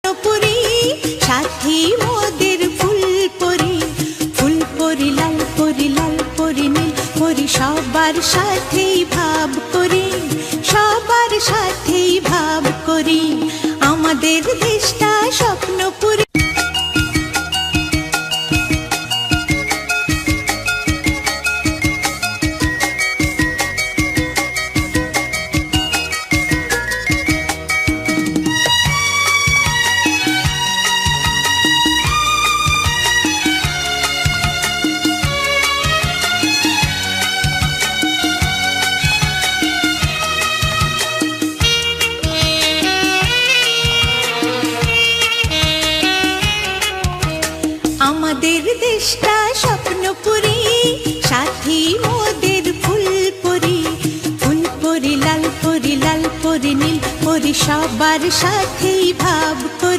স্বপ্নপুরী, সাথী মোদের ফুলপরি। ফুলপরি লাল পরি, লাল পরি নীল পরি, সবার সাথেই ভাব করি, সবার সাথেই ভাব করি। আমাদের দেশটা স্বপ্নপুরী। আমাদের দেশটা স্বপ্নপুরী, সাথী মোদের ফুলপরি। ফুলপরি লাল পরি, লাল পরি নীল পরি, সবার সাথেই ভাব করি।